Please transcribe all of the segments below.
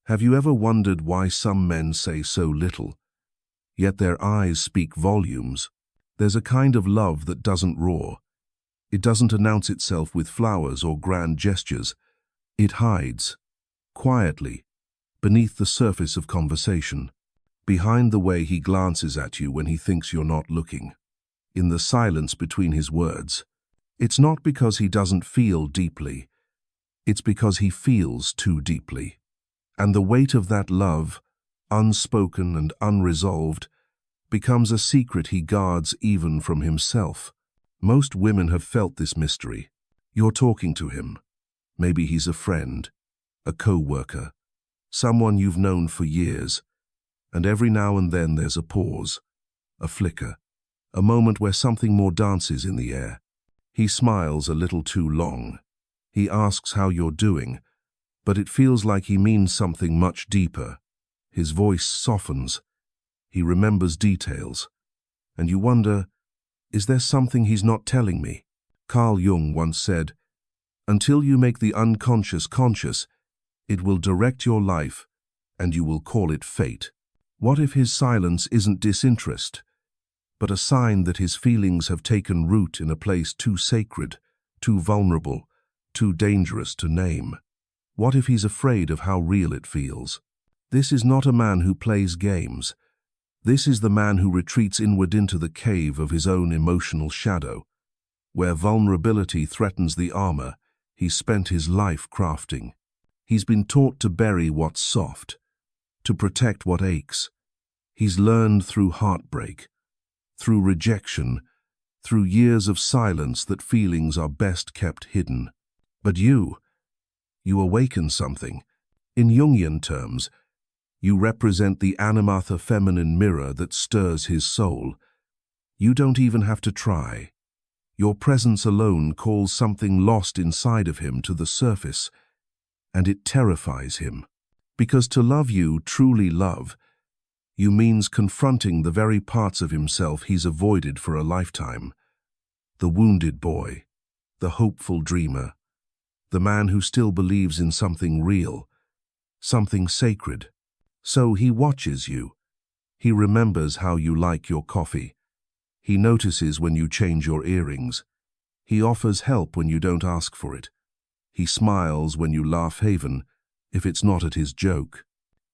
Have you ever wondered why some men say so little, yet their eyes speak volumes? There's a kind of love that doesn't roar. It doesn't announce itself with flowers or grand gestures. It hides, quietly, beneath the surface of conversation, behind the way he glances at you when he thinks you're not looking, in the silence between his words. It's not because he doesn't feel deeply. It's because he feels too deeply. And the weight of that love, unspoken and unresolved, becomes a secret he guards even from himself. Most women have felt this mystery. You're talking to him. Maybe he's a friend, a co-worker, someone you've known for years, and every now and then there's a pause, a flicker, a moment where something more dances in the air. He smiles a little too long. He asks how you're doing, but it feels like he means something much deeper. His voice softens. He remembers details. And you wonder, is there something he's not telling me? Carl Jung once said, "Until you make the unconscious conscious, it will direct your life, and you will call it fate." What if his silence isn't disinterest, but a sign that his feelings have taken root in a place too sacred, too vulnerable, too dangerous to name? What if he's afraid of how real it feels? This is not a man who plays games. This is the man who retreats inward into the cave of his own emotional shadow, where vulnerability threatens the armor he's spent his life crafting. He's been taught to bury what's soft, to protect what aches. He's learned through heartbreak, through rejection, through years of silence that feelings are best kept hidden. But you awaken something. In Jungian terms, you represent the animatha feminine mirror that stirs his soul. You don't even have to try. Your presence alone calls something lost inside of him to the surface, and it terrifies him. Because to love you, truly love, you means confronting the very parts of himself he's avoided for a lifetime. The wounded boy, the hopeful dreamer, the man who still believes in something real, something sacred. So he watches you. He remembers how you like your coffee. He notices when you change your earrings. He offers help when you don't ask for it. He smiles when you laugh even, if it's not at his joke.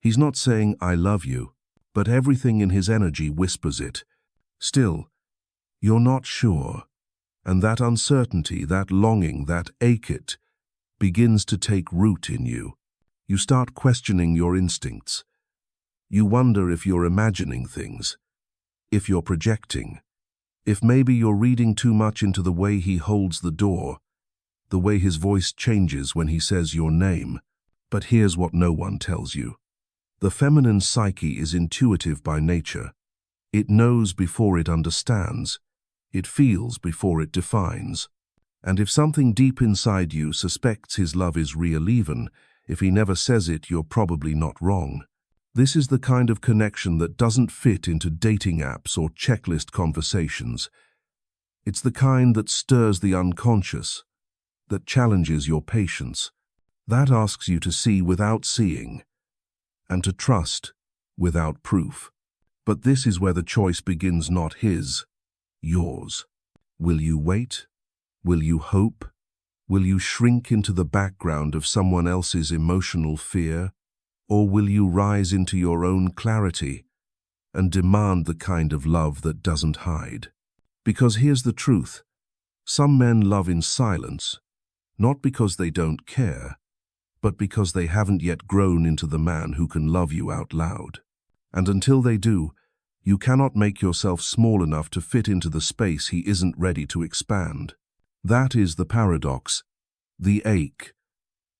He's not saying, "I love you," but everything in his energy whispers it. Still, you're not sure, and that uncertainty, that longing, that ache begins to take root in you. You start questioning your instincts. You wonder if you're imagining things, if you're projecting, if maybe you're reading too much into the way he holds the door, the way his voice changes when he says your name. But here's what no one tells you. The feminine psyche is intuitive by nature. It knows before it understands. It feels before it defines. And if something deep inside you suspects his love is real, even if he never says it, you're probably not wrong. This is the kind of connection that doesn't fit into dating apps or checklist conversations. It's the kind that stirs the unconscious, that challenges your patience, that asks you to see without seeing, and to trust without proof. But this is where the choice begins, not his, yours. Will you wait? Will you hope? Will you shrink into the background of someone else's emotional fear? Or will you rise into your own clarity and demand the kind of love that doesn't hide? Because here's the truth. Some men love in silence, not because they don't care, but because they haven't yet grown into the man who can love you out loud. And until they do, you cannot make yourself small enough to fit into the space he isn't ready to expand. That is the paradox, the ache,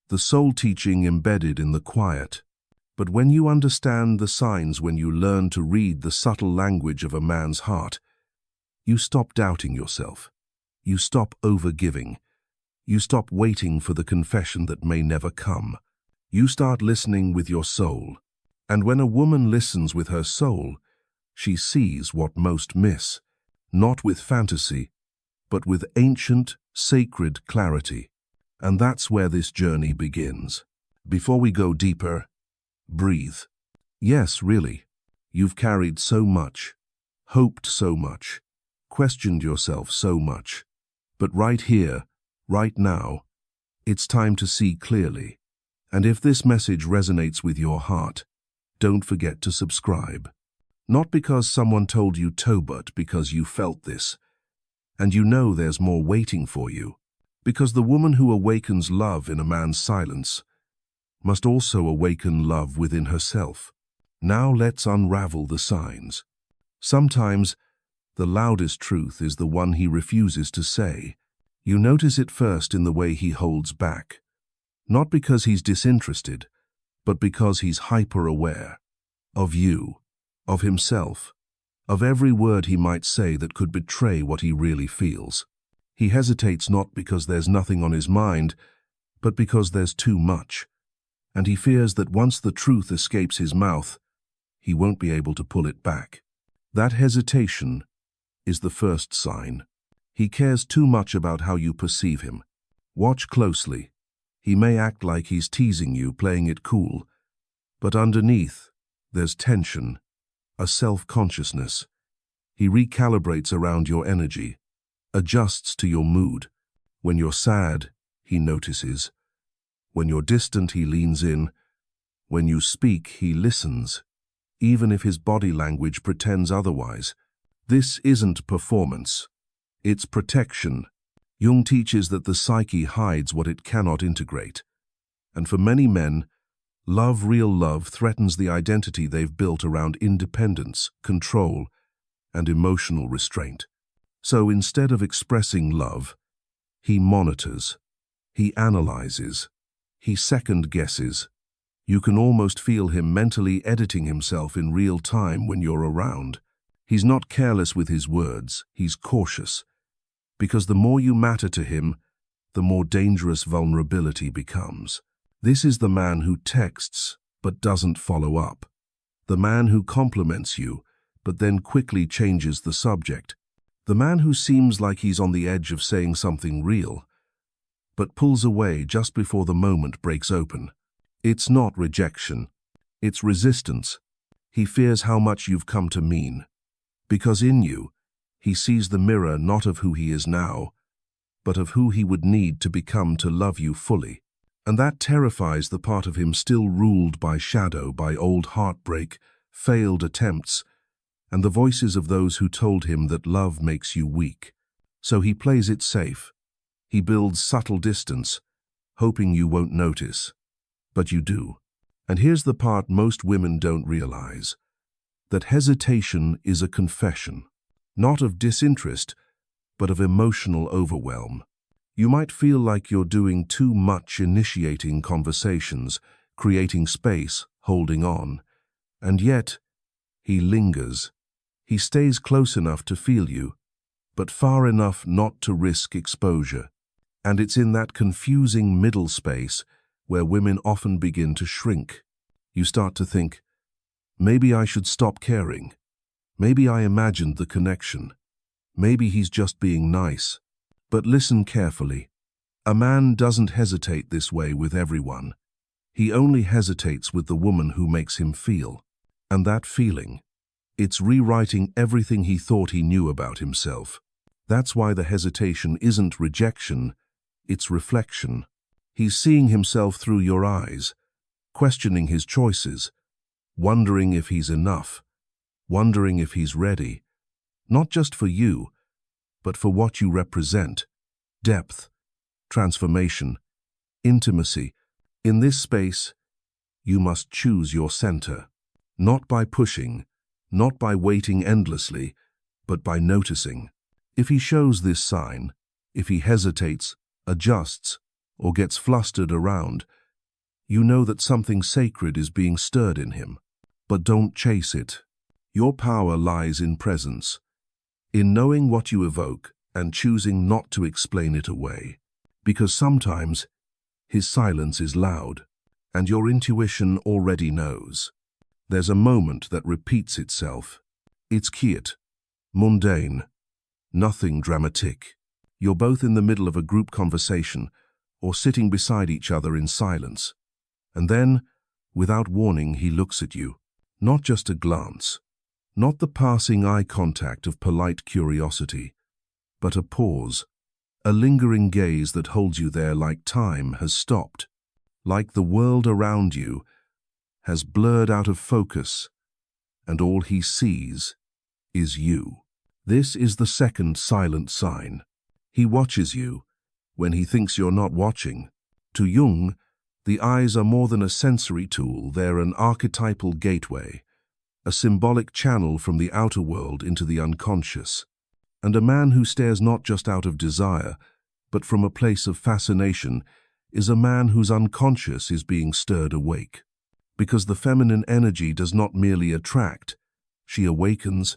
the soul teaching embedded in the quiet. But when you understand the signs, when you learn to read the subtle language of a man's heart, you stop doubting yourself. You stop overgiving. You stop waiting for the confession that may never come. You start listening with your soul. And when a woman listens with her soul, she sees what most miss, not with fantasy, but with ancient, sacred clarity. And that's where this journey begins. Before we go deeper, Breathe. Yes, really. You've carried so much, hoped so much, questioned yourself so much. But right here, right now, it's time to see clearly. And if this message resonates with your heart, don't forget to subscribe. Not because someone told you to, but because you felt this. And you know there's more waiting for you. Because the woman who awakens love in a man's silence must also awaken love within herself. Now let's unravel the signs. Sometimes, the loudest truth is the one he refuses to say. You notice it first in the way he holds back. Not because he's disinterested, but because he's hyper-aware of you, of himself, of every word he might say that could betray what he really feels. He hesitates not because there's nothing on his mind, but because there's too much. And he fears that once the truth escapes his mouth, he won't be able to pull it back. That hesitation is the first sign. He cares too much about how you perceive him. Watch closely. He may act like he's teasing you, playing it cool, but underneath, there's tension, a self-consciousness. He recalibrates around your energy, adjusts to your mood. When you're sad, he notices. When you're distant, he leans in. When you speak, he listens, even if his body language pretends otherwise. This isn't performance. It's protection. Jung teaches that the psyche hides what it cannot integrate. And for many men, real love threatens the identity they've built around independence, control, and emotional restraint. So instead of expressing love, he monitors, he analyzes, he second-guesses. You can almost feel him mentally editing himself in real time when you're around. He's not careless with his words, he's cautious. Because the more you matter to him, the more dangerous vulnerability becomes. This is the man who texts but doesn't follow up. The man who compliments you but then quickly changes the subject. The man who seems like he's on the edge of saying something real, but pulls away just before the moment breaks open. It's not rejection. It's resistance. He fears how much you've come to mean. Because in you, he sees the mirror not of who he is now, but of who he would need to become to love you fully. And that terrifies the part of him still ruled by shadow, by old heartbreak, failed attempts, and the voices of those who told him that love makes you weak. So he plays it safe. He builds subtle distance, hoping you won't notice. But you do. And here's the part most women don't realize. That hesitation is a confession. Not of disinterest, but of emotional overwhelm. You might feel like you're doing too much initiating conversations, creating space, holding on. And yet, he lingers. He stays close enough to feel you, but far enough not to risk exposure. And it's in that confusing middle space where women often begin to shrink. You start to think, maybe I should stop caring. Maybe I imagined the connection. Maybe he's just being nice. But listen carefully. A man doesn't hesitate this way with everyone. He only hesitates with the woman who makes him feel. And that feeling, it's rewriting everything he thought he knew about himself. That's why the hesitation isn't rejection, it's reflection. He's seeing himself through your eyes, questioning his choices, wondering if he's enough, wondering if he's ready, not just for you, but for what you represent. Depth, transformation, intimacy. In this space, you must choose your center, not by pushing, not by waiting endlessly, but by noticing. If he shows this sign, if he hesitates, adjusts, or gets flustered around, you know that something sacred is being stirred in him. But don't chase it. Your power lies in presence, in knowing what you evoke and choosing not to explain it away. Because sometimes his silence is loud, and your intuition already knows. There's a moment that repeats itself. It's quiet, mundane, nothing dramatic. You're both in the middle of a group conversation or sitting beside each other in silence. And then, Without warning, he looks at you. Not just a glance, not the passing eye contact of polite curiosity, but a pause, a lingering gaze that holds you there like time has stopped, like the world around you has blurred out of focus, and all he sees is you. This is the second silent sign. He watches you when he thinks you're not watching. To Jung, the eyes are more than a sensory tool, they're an archetypal gateway, a symbolic channel from the outer world into the unconscious. And a man who stares not just out of desire, but from a place of fascination, is a man whose unconscious is being stirred awake. Because the feminine energy does not merely attract, she awakens.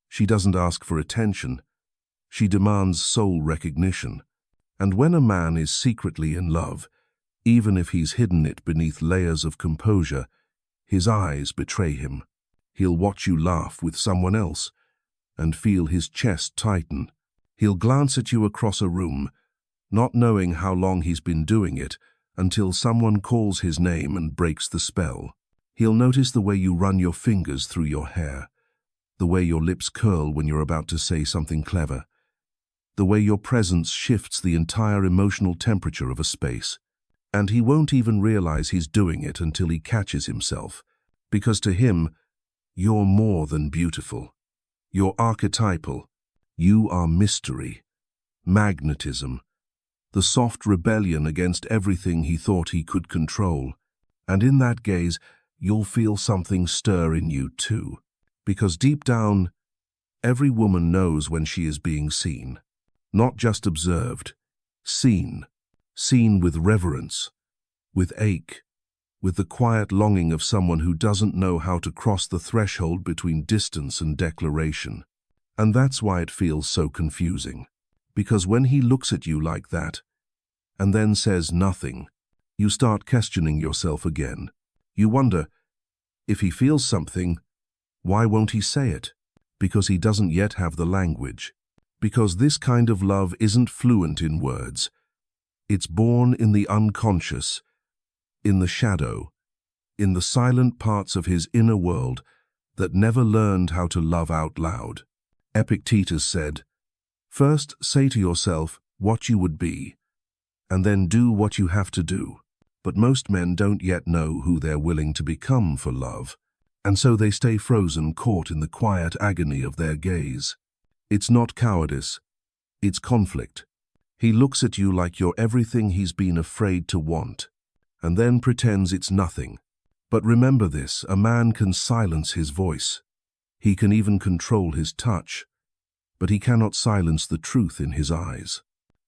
She doesn't ask for attention. She demands soul recognition. And when a man is secretly in love, even if he's hidden it beneath layers of composure, his eyes betray him. He'll watch you laugh with someone else and feel his chest tighten. He'll glance at you across a room, not knowing how long he's been doing it, until someone calls his name and breaks the spell. He'll notice the way you run your fingers through your hair, the way your lips curl when you're about to say something clever, the way your presence shifts the entire emotional temperature of a space. And he won't even realize he's doing it until he catches himself, because to him, you're more than beautiful. You're archetypal. You are mystery, magnetism, the soft rebellion against everything he thought he could control. And in that gaze, you'll feel something stir in you too. Because deep down, every woman knows when she is being seen. Not just observed, seen. Seen with reverence, with ache, with the quiet longing of someone who doesn't know how to cross the threshold between distance and declaration. And that's why it feels so confusing. Because when he looks at you like that, and then says nothing, you start questioning yourself again. You wonder, if he feels something, why won't he say it? Because he doesn't yet have the language. Because this kind of love isn't fluent in words. It's born in the unconscious, in the shadow, in the silent parts of his inner world that never learned how to love out loud. Epictetus said, "First say to yourself what you would be, and then do what you have to do." But most men don't yet know who they're willing to become for love, and so they stay frozen, caught in the quiet agony of their gaze. It's not cowardice, it's conflict. He looks at you like you're everything he's been afraid to want, and then pretends it's nothing. But remember this, a man can silence his voice. He can even control his touch, but he cannot silence the truth in his eyes.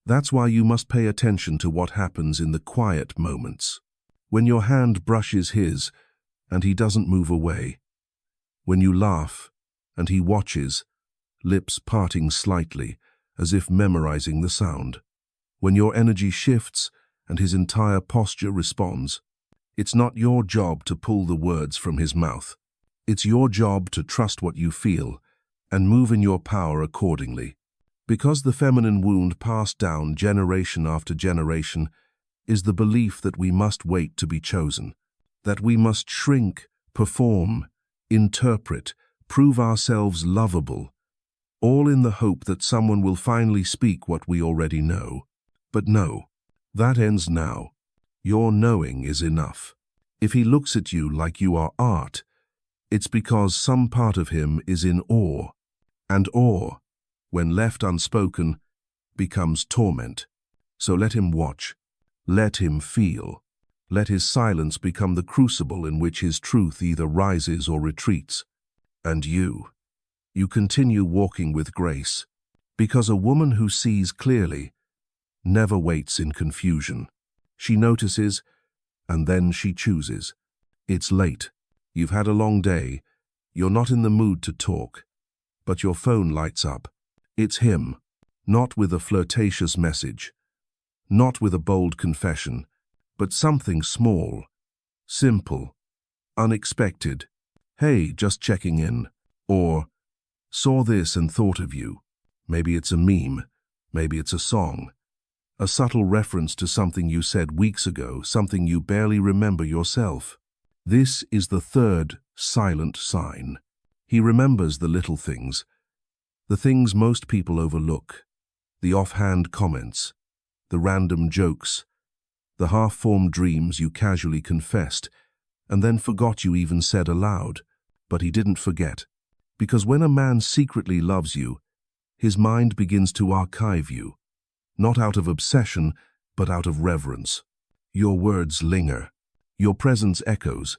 That's why you must pay attention to what happens in the quiet moments. When your hand brushes his, and he doesn't move away. When you laugh, and he watches, lips parting slightly, as if memorizing the sound. When your energy shifts and his entire posture responds. It's not your job to pull the words from his mouth. It's your job to trust what you feel and move in your power accordingly. Because the feminine wound passed down generation after generation is the belief that we must wait to be chosen, that we must shrink, perform, interpret, prove ourselves lovable, all in the hope that someone will finally speak what we already know. But no, that ends now. Your knowing is enough. If he looks at you like you are art, it's because some part of him is in awe, and awe, when left unspoken, becomes torment. So let him watch, let him feel, let his silence become the crucible in which his truth either rises or retreats. And you continue walking with grace, because a woman who sees clearly never waits in confusion. She notices, and then she chooses. It's late. You've had a long day. You're not in the mood to talk. But your phone lights up. It's him, not with a flirtatious message, not with a bold confession, but something small, simple, unexpected. "Hey, just checking in." Or, "Saw this and thought of you." Maybe it's a meme. Maybe it's a song. A subtle reference to something you said weeks ago, something you barely remember yourself. This is the third silent sign. He remembers the little things, the things most people overlook, the offhand comments, the random jokes, the half-formed dreams you casually confessed and then forgot you even said aloud. But he didn't forget, because when a man secretly loves you, his mind begins to archive you, not out of obsession, but out of reverence. Your words linger, your presence echoes,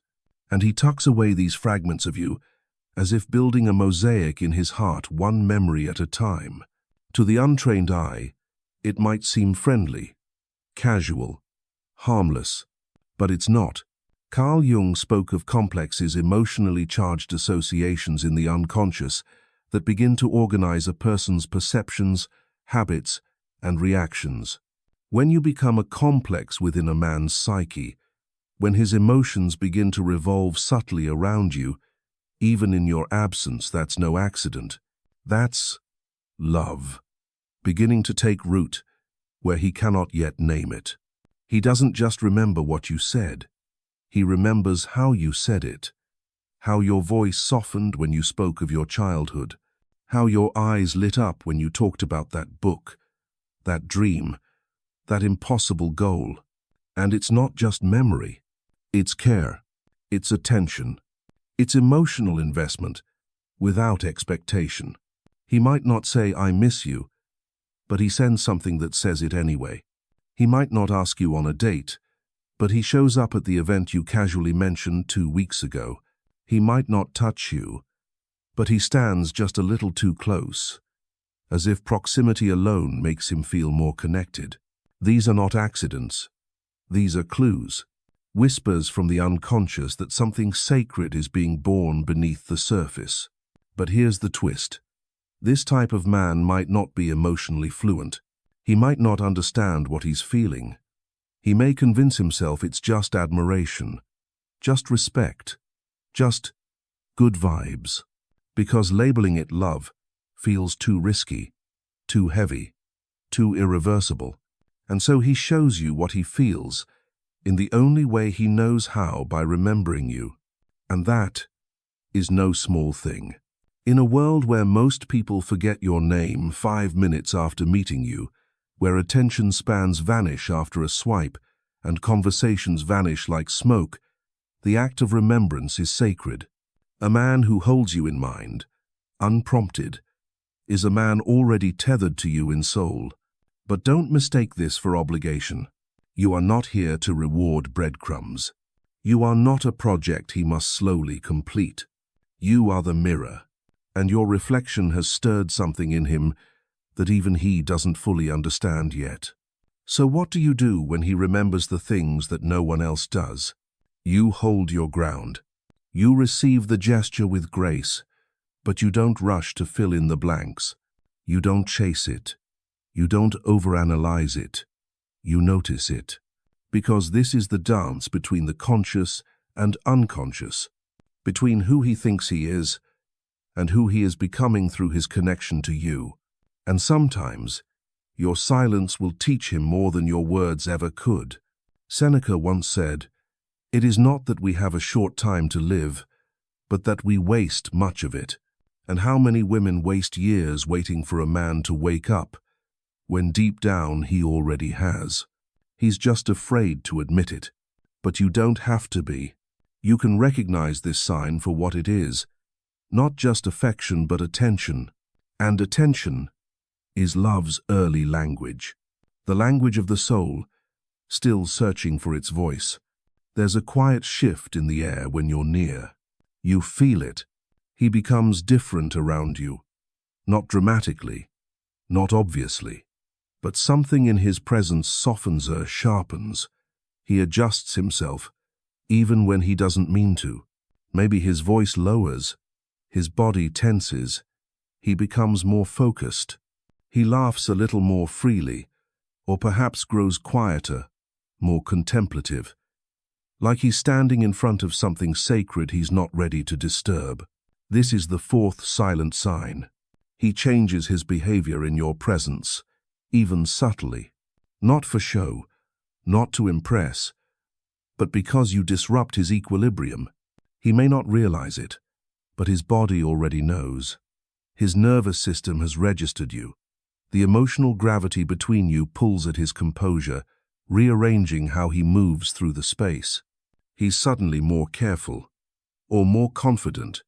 and he tucks away these fragments of you, as if building a mosaic in his heart, one memory at a time. To the untrained eye, it might seem friendly, casual, harmless, but it's not. Carl Jung spoke of complexes, emotionally charged associations in the unconscious that begin to organize a person's perceptions, habits, and reactions. When you become a complex within a man's psyche, when his emotions begin to revolve subtly around you, even in your absence, that's no accident. That's love, beginning to take root where he cannot yet name it. He doesn't just remember what you said. He remembers how you said it, how your voice softened when you spoke of your childhood, how your eyes lit up when you talked about that book, that dream, that impossible goal. And it's not just memory. It's care, it's attention, it's emotional investment, without expectation. He might not say, "I miss you," but he sends something that says it anyway. He might not ask you on a date, but he shows up at the event you casually mentioned 2 weeks ago. He might not touch you, but he stands just a little too close, as if proximity alone makes him feel more connected. These are not accidents. These are clues, whispers from the unconscious that something sacred is being born beneath the surface. But here's the twist. This type of man might not be emotionally fluent. He might not understand what he's feeling. He may convince himself it's just admiration, just respect, just good vibes, because labeling it love feels too risky, too heavy, too irreversible. And so he shows you what he feels in the only way he knows how, by remembering you. And that is no small thing. In a world where most people forget your name 5 minutes after meeting you, where attention spans vanish after a swipe and conversations vanish like smoke, the act of remembrance is sacred. A man who holds you in mind, unprompted, is a man already tethered to you in soul. But don't mistake this for obligation. You are not here to reward breadcrumbs. You are not a project he must slowly complete. You are the mirror, and your reflection has stirred something in him that even he doesn't fully understand yet. So what do you do when he remembers the things that no one else does? You hold your ground. You receive the gesture with grace, but you don't rush to fill in the blanks. You don't chase it. You don't overanalyze it. You notice it. Because this is the dance between the conscious and unconscious, between who he thinks he is and who he is becoming through his connection to you. And sometimes, your silence will teach him more than your words ever could. Seneca once said, "It is not that we have a short time to live, but that we waste much of it." And how many women waste years waiting for a man to wake up, when deep down he already has. He's just afraid to admit it. But you don't have to be. You can recognize this sign for what it is. Not just affection, but attention. And attention is love's early language. The language of the soul, still searching for its voice. There's a quiet shift in the air when you're near. You feel it. He becomes different around you. Not dramatically, not obviously. But something in his presence softens or sharpens. He adjusts himself, even when he doesn't mean to. Maybe his voice lowers, his body tenses, he becomes more focused. He laughs a little more freely, or perhaps grows quieter, more contemplative. Like he's standing in front of something sacred he's not ready to disturb. This is the fourth silent sign. He changes his behavior in your presence, even subtly. Not for show, not to impress, but because you disrupt his equilibrium. He may not realize it, but his body already knows. His nervous system has registered you. The emotional gravity between you pulls at his composure, rearranging how he moves through the space. He's suddenly more careful, or more confident,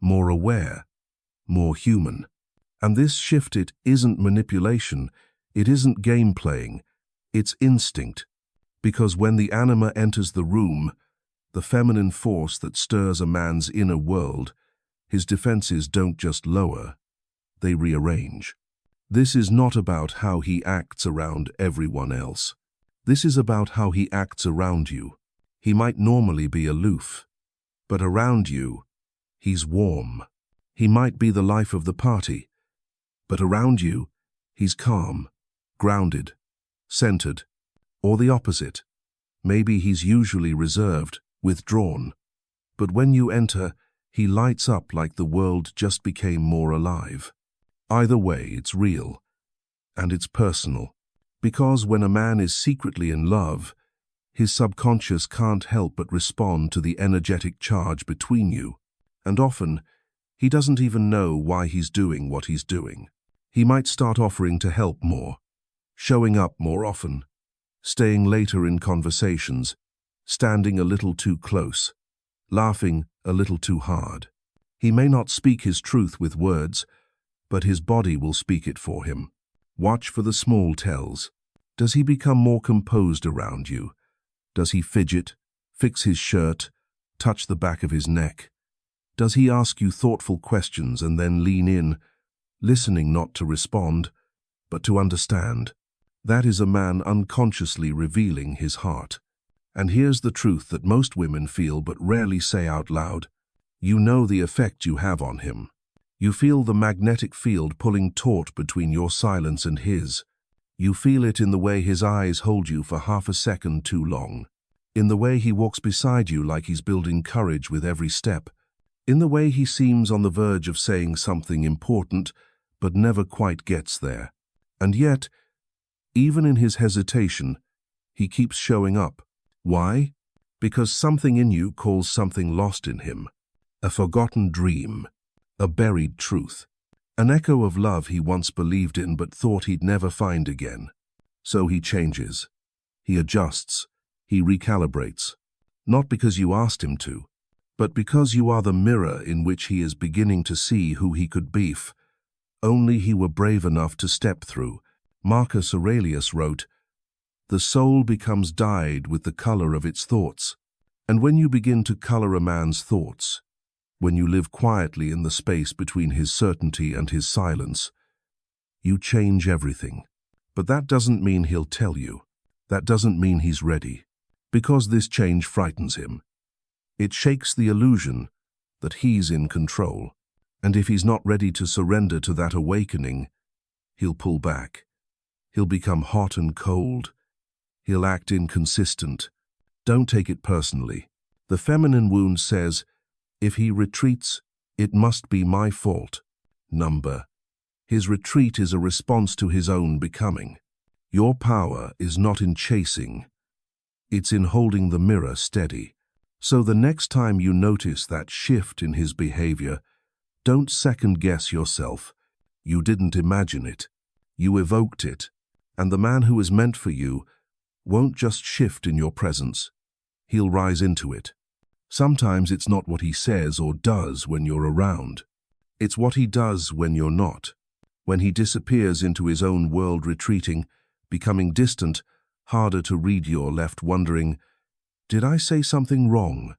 more aware, more human. And this shift, it isn't manipulation, it isn't game playing, it's instinct. Because when the anima enters the room, the feminine force that stirs a man's inner world, his defenses don't just lower, they rearrange. This is not about how he acts around everyone else. This is about how he acts around you. He might normally be aloof, but around you, he's warm. He might be the life of the party, but around you, he's calm, grounded, centered, or the opposite. Maybe he's usually reserved, withdrawn, but when you enter, he lights up like the world just became more alive. Either way, it's real, and it's personal, because when a man is secretly in love, his subconscious can't help but respond to the energetic charge between you, and often, he doesn't even know why he's doing what he's doing. He might start offering to help more, showing up more often, staying later in conversations, standing a little too close, laughing a little too hard. He may not speak his truth with words, but his body will speak it for him. Watch for the small tells. Does he become more composed around you? Does he fidget, fix his shirt, touch the back of his neck? Does he ask you thoughtful questions and then lean in, listening not to respond, but to understand? That is a man unconsciously revealing his heart. And here's the truth that most women feel but rarely say out loud. You know the effect you have on him. You feel the magnetic field pulling taut between your silence and his. You feel it in the way his eyes hold you for half a second too long, in the way he walks beside you like he's building courage with every step, in the way he seems on the verge of saying something important but never quite gets there. And yet, even in his hesitation, he keeps showing up. Why? Because something in you calls something lost in him, a forgotten dream, a buried truth, an echo of love he once believed in but thought he'd never find again. So he changes, he adjusts, he recalibrates, not because you asked him to, but because you are the mirror in which he is beginning to see who he could be if only he were brave enough to step through. Marcus Aurelius wrote, "The soul becomes dyed with the color of its thoughts." And when you begin to color a man's thoughts, when you live quietly in the space between his certainty and his silence, you change everything. But that doesn't mean he'll tell you. That doesn't mean he's ready. Because this change frightens him. It shakes the illusion that he's in control. And if he's not ready to surrender to that awakening, he'll pull back. He'll become hot and cold. He'll act inconsistent. Don't take it personally. The feminine wound says, if he retreats, it must be my fault. His retreat is a response to his own becoming. Your power is not in chasing. It's in holding the mirror steady. So the next time you notice that shift in his behavior, don't second-guess yourself. You didn't imagine it. You evoked it. And the man who is meant for you won't just shift in your presence. He'll rise into it. Sometimes it's not what he says or does when you're around. It's what he does when you're not. When he disappears into his own world, retreating, becoming distant, harder to read. You're left wondering, did I say something wrong?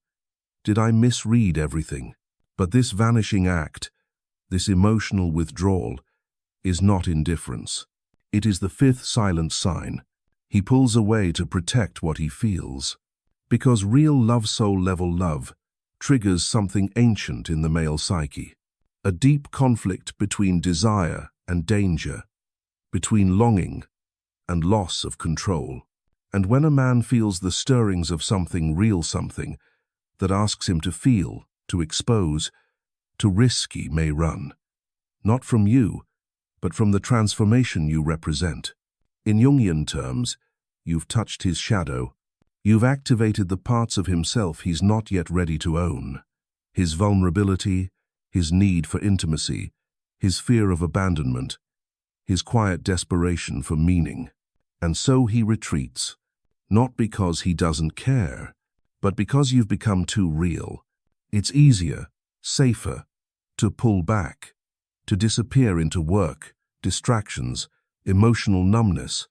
Did I misread everything? But this vanishing act, this emotional withdrawal, is not indifference. It is the fifth silent sign. He pulls away to protect what he feels. Because real love, soul-level love, triggers something ancient in the male psyche. A deep conflict between desire and danger, between longing and loss of control. And when a man feels the stirrings of something real, something that asks him to feel, to expose, to risk, he may run. Not from you, but from the transformation you represent. In Jungian terms, you've touched his shadow, You've activated the parts of himself he's not yet ready to own. His vulnerability, his need for intimacy, his fear of abandonment, his quiet desperation for meaning. And so he retreats, not because he doesn't care, but because you've become too real. It's easier, safer, to pull back, to disappear into work, distractions, emotional numbness,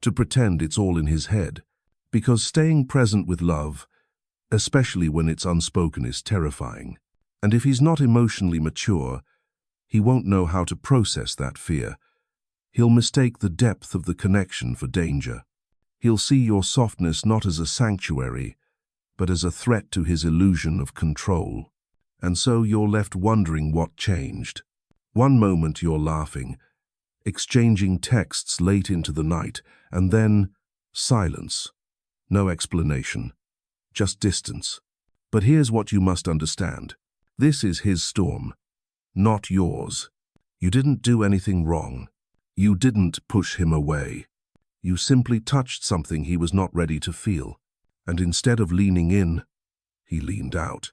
to pretend it's all in his head, because staying present with love, especially when it's unspoken, is terrifying. And if he's not emotionally mature, he won't know how to process that fear. He'll mistake the depth of the connection for danger. He'll see your softness not as a sanctuary, but as a threat to his illusion of control. And so you're left wondering what changed. One moment you're laughing, exchanging texts late into the night, and then silence. No explanation, just distance. But here's what you must understand. This is his storm, not yours. You didn't do anything wrong. You didn't push him away. You simply touched something he was not ready to feel, and instead of leaning in, he leaned out.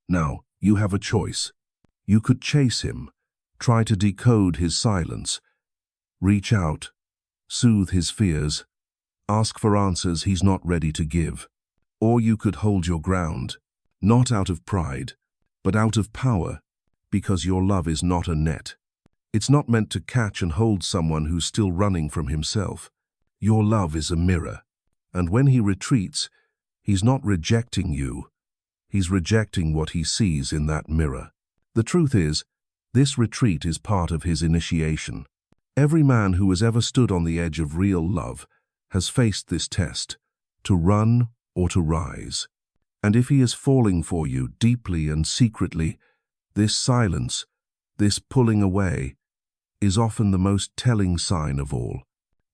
Now, you have a choice. You could chase him, try to decode his silence, reach out, soothe his fears, ask for answers he's not ready to give. Or you could hold your ground, not out of pride, but out of power, because your love is not a net. It's not meant to catch and hold someone who's still running from himself. Your love is a mirror, and when he retreats, he's not rejecting you. He's rejecting what he sees in that mirror. The truth is, this retreat is part of his initiation. Every man who has ever stood on the edge of real love has faced this test, to run or to rise. And if he is falling for you deeply and secretly, this silence, this pulling away, is often the most telling sign of all.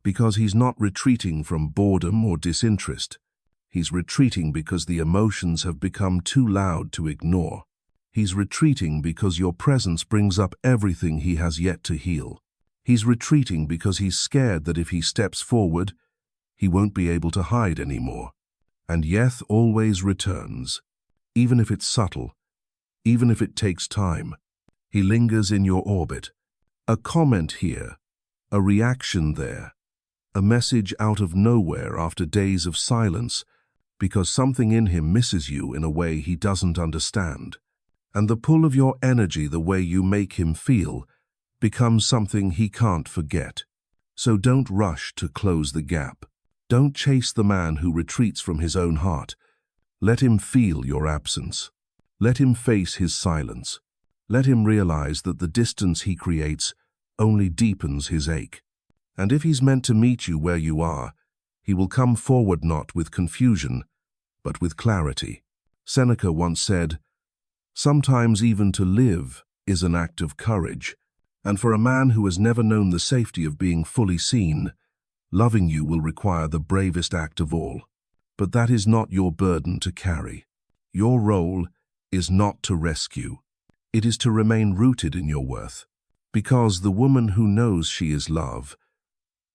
Because he's not retreating from boredom or disinterest. He's retreating because the emotions have become too loud to ignore. He's retreating because your presence brings up everything he has yet to heal. He's retreating because he's scared that if he steps forward, he won't be able to hide anymore. And Yeth always returns, even if it's subtle, even if it takes time. He lingers in your orbit. A comment here, a reaction there, a message out of nowhere after days of silence, because something in him misses you in a way he doesn't understand. And the pull of your energy, the way you make him feel, becomes something he can't forget. So don't rush to close the gap. Don't chase the man who retreats from his own heart. Let him feel your absence. Let him face his silence. Let him realize that the distance he creates only deepens his ache. And if he's meant to meet you where you are, he will come forward not with confusion, but with clarity. Seneca once said, "Sometimes even to live is an act of courage." And for a man who has never known the safety of being fully seen, loving you will require the bravest act of all. But that is not your burden to carry. Your role is not to rescue. It is to remain rooted in your worth. Because the woman who knows she is love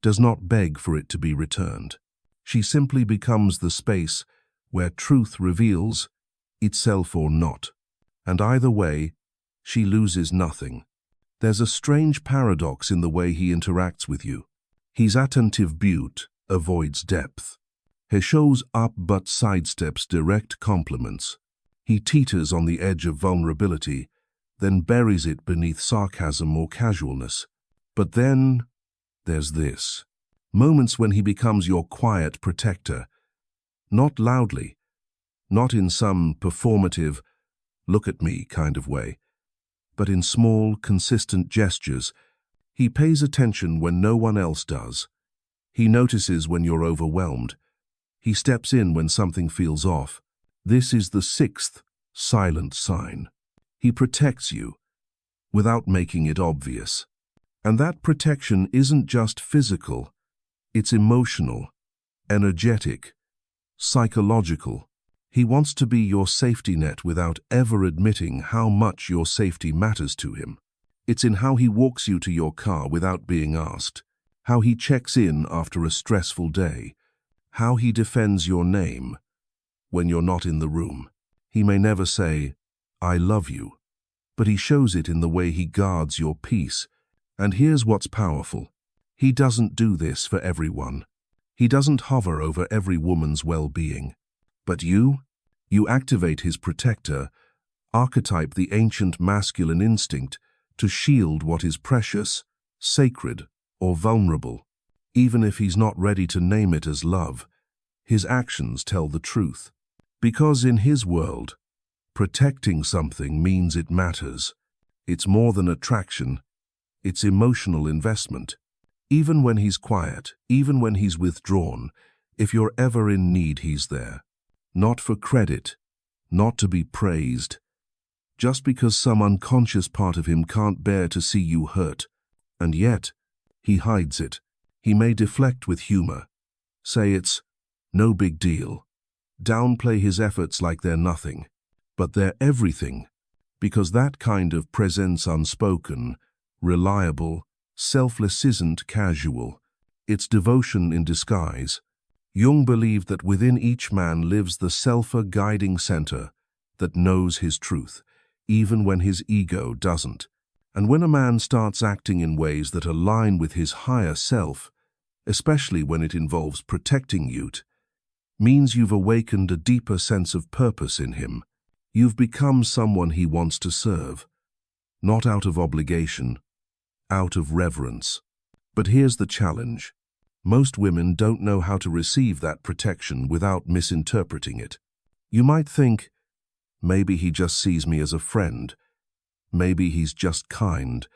does not beg for it to be returned. She simply becomes the space where truth reveals itself or not. And either way, she loses nothing. There's a strange paradox in the way he interacts with you. His attentive beaut avoids depth. He shows up but sidesteps direct compliments. He teeters on the edge of vulnerability, then buries it beneath sarcasm or casualness. But then there's this. Moments when he becomes your quiet protector. Not loudly, not in some performative, look at me kind of way, but in small, consistent gestures. He pays attention when no one else does. He notices when you're overwhelmed. He steps in when something feels off. This is the sixth silent sign. He protects you without making it obvious. And that protection isn't just physical. It's emotional, energetic, psychological. He wants to be your safety net without ever admitting how much your safety matters to him. It's in how he walks you to your car without being asked, how he checks in after a stressful day, how he defends your name when you're not in the room. He may never say, "I love you," but he shows it in the way he guards your peace. And here's what's powerful. He doesn't do this for everyone. He doesn't hover over every woman's well-being. But you activate his protector archetype, the ancient masculine instinct, to shield what is precious, sacred, or vulnerable. Even if he's not ready to name it as love, his actions tell the truth. Because in his world, protecting something means it matters. It's more than attraction, it's emotional investment. Even when he's quiet, even when he's withdrawn, if you're ever in need, he's there. Not for credit, not to be praised, just because some unconscious part of him can't bear to see you hurt. And yet, he hides it. He may deflect with humor, say it's no big deal, downplay his efforts like they're nothing, but they're everything, because that kind of presence, unspoken, reliable, selfless, isn't casual. It's devotion in disguise. Jung believed that within each man lives the self-guiding center that knows his truth, even when his ego doesn't. And when a man starts acting in ways that align with his higher self, especially when it involves protecting you, means you've awakened a deeper sense of purpose in him. You've become someone he wants to serve, not out of obligation, out of reverence. But here's the challenge. Most women don't know how to receive that protection without misinterpreting it. You might think, maybe he just sees me as a friend. Maybe he's just kind.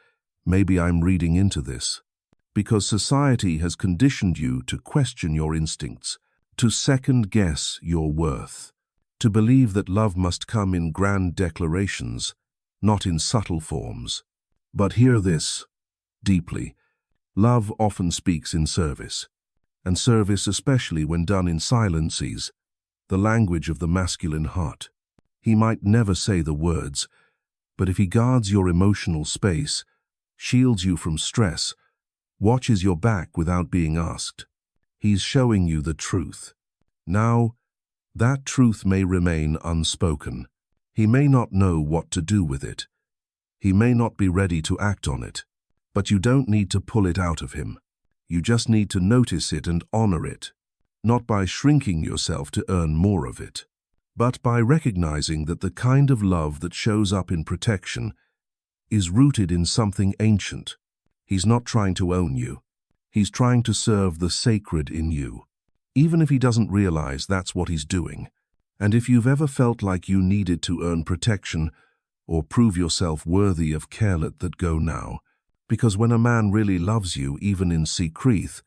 Maybe I'm reading into this. Because society has conditioned you to question your instincts, to second-guess your worth, to believe that love must come in grand declarations, not in subtle forms. But hear this deeply. Love often speaks in service, and service, especially when done in silence, is the language of the masculine heart. He might never say the words, but if he guards your emotional space, shields you from stress, watches your back without being asked, he's showing you the truth. Now, that truth may remain unspoken. He may not know what to do with it. He may not be ready to act on it. But you don't need to pull it out of him. You just need to notice it and honor it, not by shrinking yourself to earn more of it, but by recognizing that the kind of love that shows up in protection is rooted in something ancient. He's not trying to own you. He's trying to serve the sacred in you, even if he doesn't realize that's what he's doing. And if you've ever felt like you needed to earn protection or prove yourself worthy of care, let that go now. Because when a man really loves you, even in secret,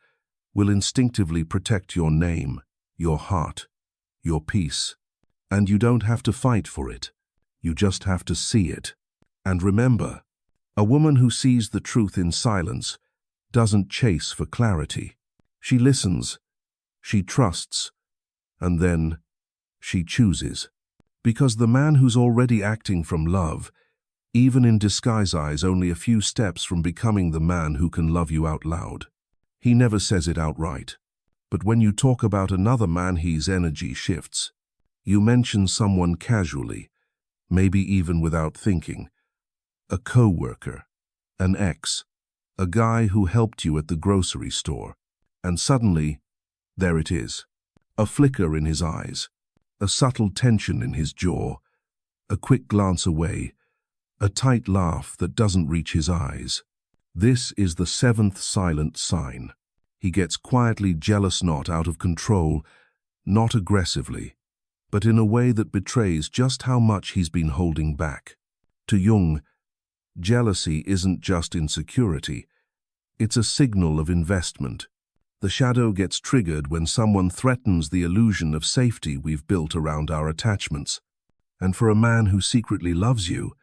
will instinctively protect your name, your heart, your peace. And you don't have to fight for it. You just have to see it. And remember, a woman who sees the truth in silence doesn't chase for clarity. She listens, she trusts, and then she chooses. Because the man who's already acting from love, even in disguise, is only a few steps from becoming the man who can love you out loud. He never says it outright, but when you talk about another man, his energy shifts. You mention someone casually, maybe even without thinking. A co-worker, an ex, a guy who helped you at the grocery store, and suddenly, there it is. A flicker in his eyes, a subtle tension in his jaw, a quick glance away, a tight laugh that doesn't reach his eyes. This is the seventh silent sign. He gets quietly jealous, not out of control, not aggressively, but in a way that betrays just how much he's been holding back. To Jung, jealousy isn't just insecurity, it's a signal of investment. The shadow gets triggered when someone threatens the illusion of safety we've built around our attachments. And for a man who secretly loves you,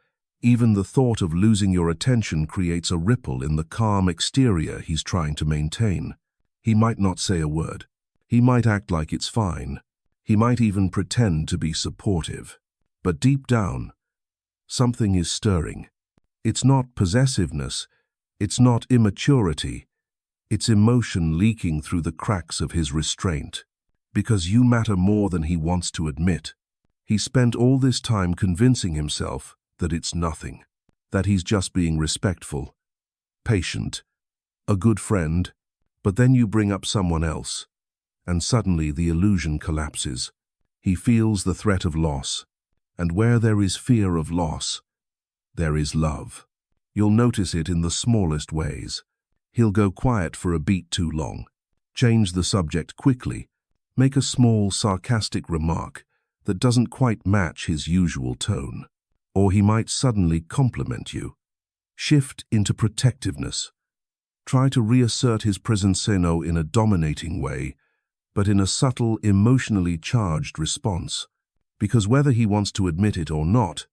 even the thought of losing your attention creates a ripple in the calm exterior he's trying to maintain. He might not say a word. He might act like it's fine. He might even pretend to be supportive. But deep down, something is stirring. It's not possessiveness. It's not immaturity. It's emotion leaking through the cracks of his restraint. because you matter more than he wants to admit. He spent all this time convincing himself that it's nothing, that he's just being respectful, patient, a good friend, but then you bring up someone else, and suddenly the illusion collapses. He feels the threat of loss, and where there is fear of loss, there is love. You'll notice it in the smallest ways. He'll go quiet for a beat too long, change the subject quickly, make a small, sarcastic remark that doesn't quite match his usual tone. Or he might suddenly compliment you, shift into protectiveness, try to reassert his presenza in a dominating way, but in a subtle, emotionally charged response. Because whether he wants to admit it or not,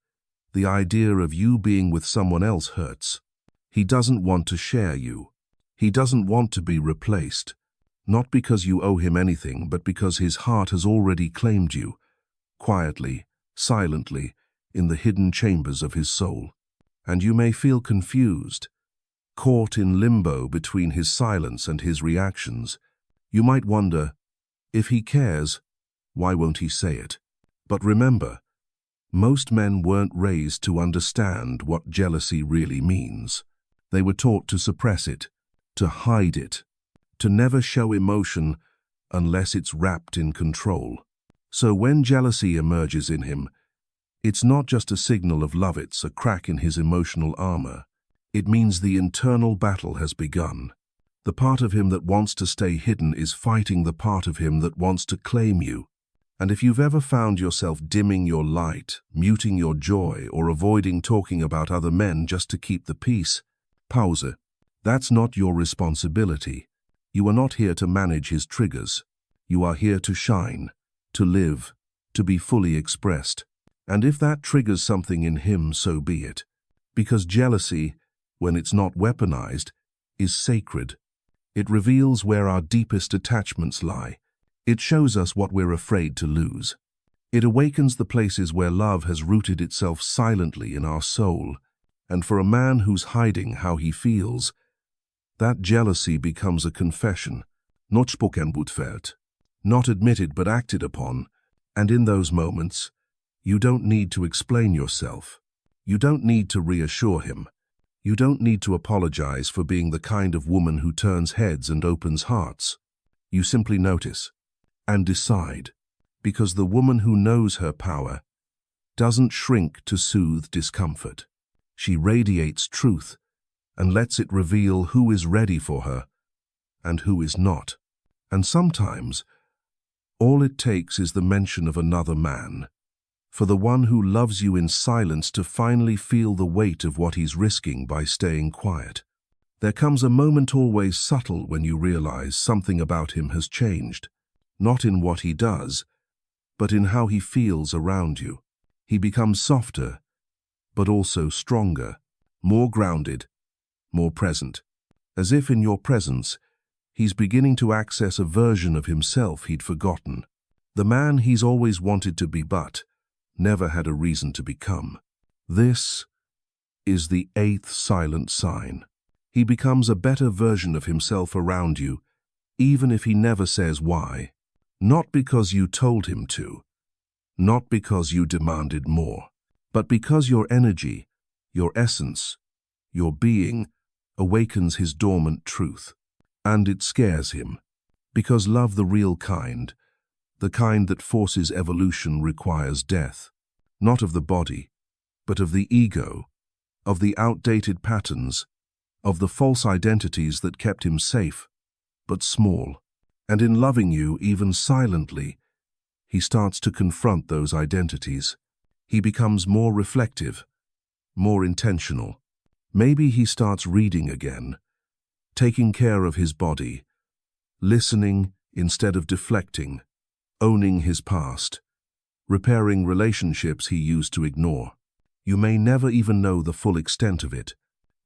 the idea of you being with someone else hurts. He doesn't want to share you. He doesn't want to be replaced, not because you owe him anything, but because his heart has already claimed you, quietly, silently, in the hidden chambers of his soul. And you may feel confused, caught in limbo between his silence and his reactions. You might wonder, if he cares, why won't he say it? But remember, most men weren't raised to understand what jealousy really means. They were taught to suppress it, to hide it, to never show emotion unless it's wrapped in control. So when jealousy emerges in him, it's not just a signal of love, it's a crack in his emotional armor. It means the internal battle has begun. The part of him that wants to stay hidden is fighting the part of him that wants to claim you. And if you've ever found yourself dimming your light, muting your joy, or avoiding talking about other men just to keep the peace, pause. That's not your responsibility. You are not here to manage his triggers. You are here to shine, to live, to be fully expressed. And if that triggers something in him, so be it. Because jealousy, when it's not weaponized, is sacred. It reveals where our deepest attachments lie. It shows us what we're afraid to lose. It awakens the places where love has rooted itself silently in our soul. And for a man who's hiding how he feels, that jealousy becomes a confession, not spoken but felt, not admitted but acted upon. And in those moments, you don't need to explain yourself. You don't need to reassure him. You don't need to apologize for being the kind of woman who turns heads and opens hearts. You simply notice and decide, because the woman who knows her power doesn't shrink to soothe discomfort. She radiates truth and lets it reveal who is ready for her and who is not. And sometimes, all it takes is the mention of another man, for the one who loves you in silence to finally feel the weight of what he's risking by staying quiet. There comes a moment always subtle when you realize something about him has changed, not in what he does, but in how he feels around you. He becomes softer, but also stronger, more grounded, more present. As if in your presence, he's beginning to access a version of himself he'd forgotten. The man he's always wanted to be but never had a reason to become. This is the 8th silent sign. He becomes a better version of himself around you, even if he never says why. Not because you told him to, not because you demanded more, but because your energy, your essence, your being awakens his dormant truth. And it scares him, because love, the real kind, the kind that forces evolution, requires death, not of the body, but of the ego, of the outdated patterns, of the false identities that kept him safe, but small. And in loving you, even silently, he starts to confront those identities. He becomes more reflective, more intentional. Maybe he starts reading again, taking care of his body, listening instead of deflecting, owning his past, repairing relationships he used to ignore. You may never even know the full extent of it,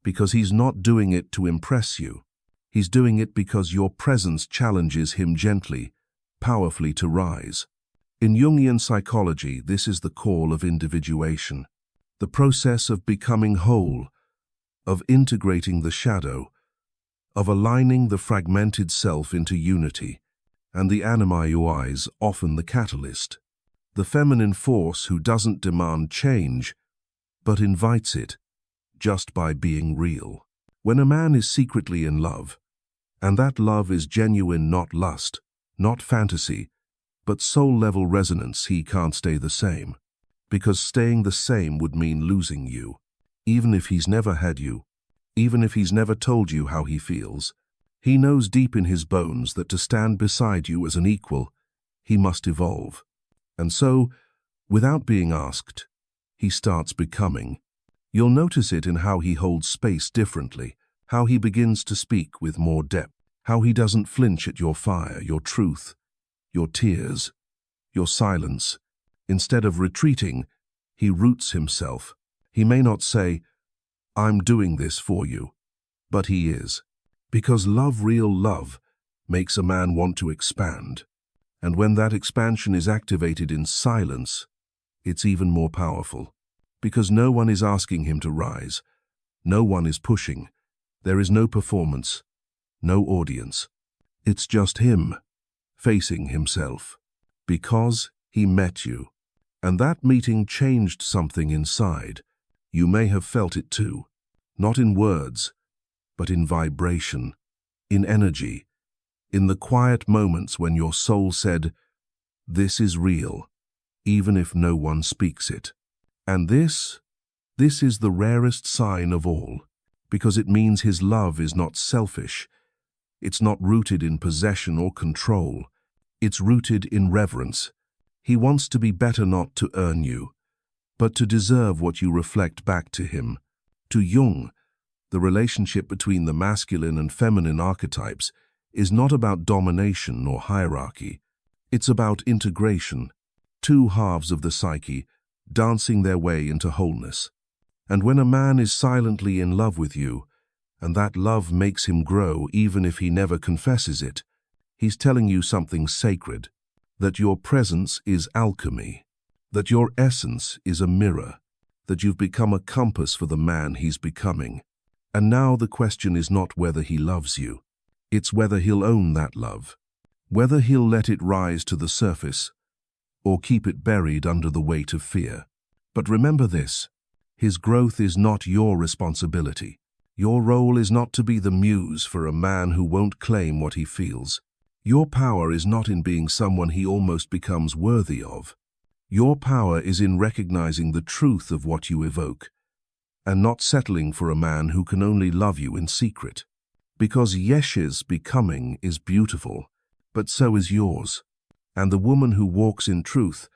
because he's not doing it to impress you. He's doing it because your presence challenges him gently, powerfully to rise. In Jungian psychology, this is the call of individuation, the process of becoming whole, of integrating the shadow, of aligning the fragmented self into unity. and the anima is often the catalyst. The feminine force who doesn't demand change, but invites it, just by being real. When a man is secretly in love, and that love is genuine, not lust, not fantasy, but soul-level resonance, he can't stay the same. Because staying the same would mean losing you. Even if he's never had you, even if he's never told you how he feels, he knows deep in his bones that to stand beside you as an equal, he must evolve. And so, without being asked, he starts becoming. You'll notice it in how he holds space differently, how he begins to speak with more depth, how he doesn't flinch at your fire, your truth, your tears, your silence. Instead of retreating, he roots himself. He may not say, "I'm doing this for you," but he is. Because love, real love, makes a man want to expand. And when that expansion is activated in silence, it's even more powerful. Because no one is asking him to rise. No one is pushing. There is no performance, no audience. It's just him, facing himself. Because he met you. And that meeting changed something inside. You may have felt it too. Not in words, but in vibration, in energy, in the quiet moments when your soul said, "This is real," even if no one speaks it. And this is the rarest sign of all, because it means his love is not selfish. It's not rooted in possession or control. It's rooted in reverence. He wants to be better, not to earn you, but to deserve what you reflect back to him. To Jung, the relationship between the masculine and feminine archetypes is not about domination or hierarchy. It's about integration, two halves of the psyche dancing their way into wholeness. And when a man is silently in love with you, and that love makes him grow even if he never confesses it, he's telling you something sacred, that your presence is alchemy, that your essence is a mirror, that you've become a compass for the man he's becoming. And now the question is not whether he loves you, it's whether he'll own that love, whether he'll let it rise to the surface, or keep it buried under the weight of fear. But remember this, his growth is not your responsibility. Your role is not to be the muse for a man who won't claim what he feels. Your power is not in being someone he almost becomes worthy of. Your power is in recognizing the truth of what you evoke, and not settling for a man who can only love you in secret. Because Yesh's becoming is beautiful, but so is yours. And the woman who walks in truth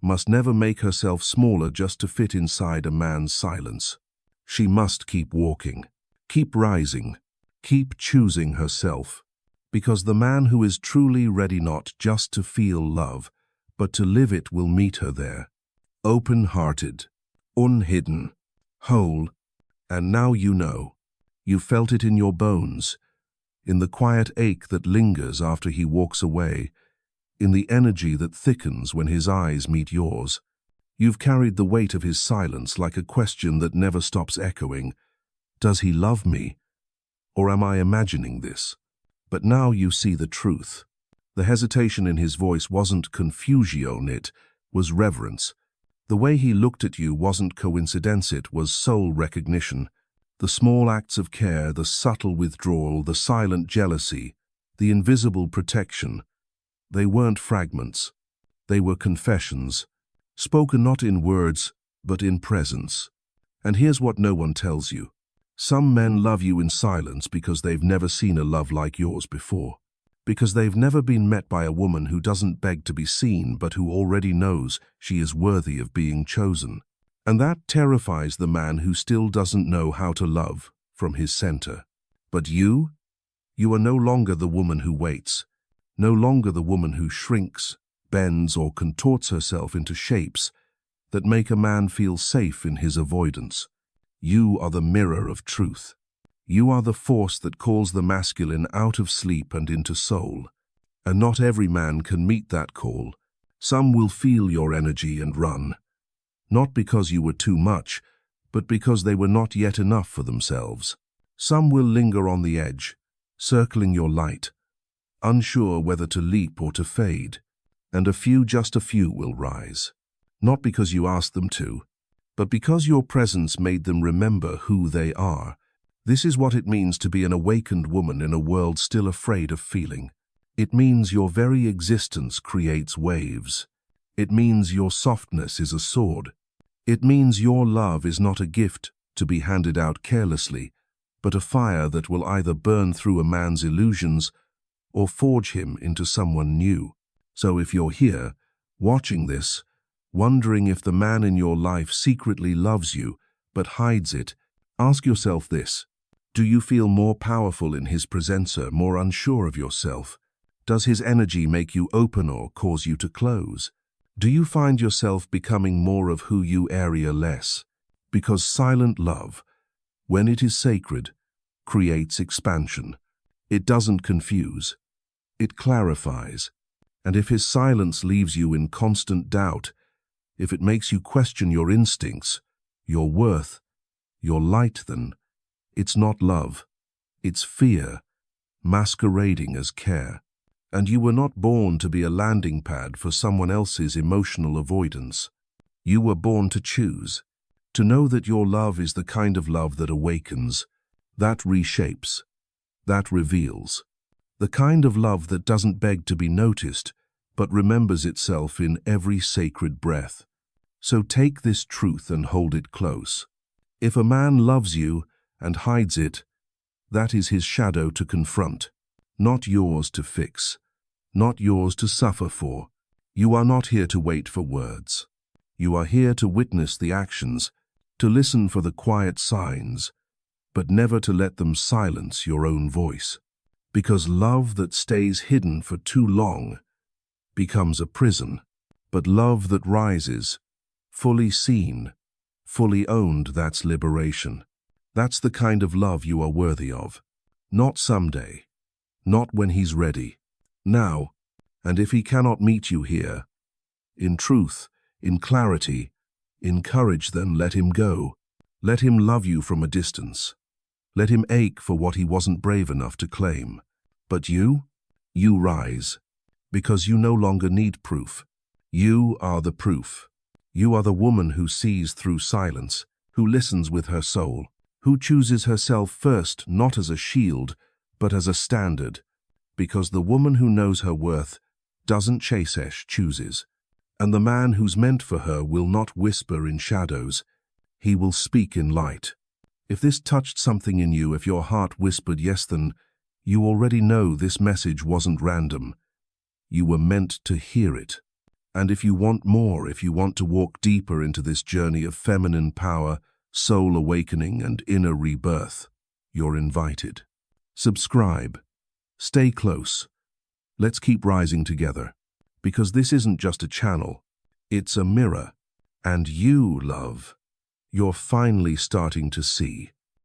must never make herself smaller just to fit inside a man's silence. She must keep walking, keep rising, keep choosing herself. Because the man who is truly ready not just to feel love, but to live it will meet her there. Open-hearted, unhidden, whole, and now you know. You felt it in your bones, in the quiet ache that lingers after he walks away, in the energy that thickens when his eyes meet yours. You've carried the weight of his silence like a question that never stops echoing. Does he love me? Or am I imagining this? But now you see the truth. The hesitation in his voice wasn't confusion, it was reverence. The way he looked at you wasn't coincidence, it was soul recognition. The small acts of care, the subtle withdrawal, the silent jealousy, the invisible protection. They weren't fragments. They were confessions, spoken not in words, but in presence. And here's what no one tells you. Some men love you in silence because they've never seen a love like yours before. Because they've never been met by a woman who doesn't beg to be seen, but who already knows she is worthy of being chosen. And that terrifies the man who still doesn't know how to love from his center. But you are no longer the woman who waits, no longer the woman who shrinks, bends, or contorts herself into shapes that make a man feel safe in his avoidance. You are the mirror of truth. You are the force that calls the masculine out of sleep and into soul. And not every man can meet that call. Some will feel your energy and run. Not because you were too much, but because they were not yet enough for themselves. Some will linger on the edge, circling your light. unsure whether to leap or to fade, and just a few will rise. Not because you asked them to, but because your presence made them remember who they are. This is what it means to be an awakened woman in a world still afraid of feeling. It means your very existence creates waves. It means your softness is a sword. It means your love is not a gift to be handed out carelessly, but a fire that will either burn through a man's illusions or forge him into someone new. So if you're here, watching this, wondering if the man in your life secretly loves you but hides it, ask yourself this. Do you feel more powerful in his presence, more unsure of yourself? Does his energy make you open or cause you to close? Do you find yourself becoming more of who you are less? Because silent love, when it is sacred, creates expansion. It doesn't confuse. It clarifies. And if his silence leaves you in constant doubt, if it makes you question your instincts, your worth, your light, then it's not love. It's fear, masquerading as care. And you were not born to be a landing pad for someone else's emotional avoidance. You were born to choose, to know that your love is the kind of love that awakens, that reshapes, that reveals. The kind of love that doesn't beg to be noticed, but remembers itself in every sacred breath. So take this truth and hold it close. If a man loves you and hides it, that is his shadow to confront, not yours to fix, not yours to suffer for. You are not here to wait for words. You are here to witness the actions, to listen for the quiet signs, but never to let them silence your own voice. Because love that stays hidden for too long becomes a prison, but love that rises, fully seen, fully owned, that's liberation. That's the kind of love you are worthy of. Not someday, not when he's ready. Now, and if he cannot meet you here, in truth, in clarity, in courage, then let him go. Let him love you from a distance. Let him ache for what he wasn't brave enough to claim. But you rise, because you no longer need proof. You are the proof. You are the woman who sees through silence, who listens with her soul, who chooses herself first, not as a shield, but as a standard. Because the woman who knows her worth doesn't chase, chooses. And the man who's meant for her will not whisper in shadows. He will speak in light. If this touched something in you, if your heart whispered yes, then you already know this message wasn't random. You were meant to hear it. And if you want more, if you want to walk deeper into this journey of feminine power, soul awakening, and inner rebirth, you're invited. Subscribe. Stay close. Let's keep rising together. Because this isn't just a channel, it's a mirror. And you, love, you're finally starting to see.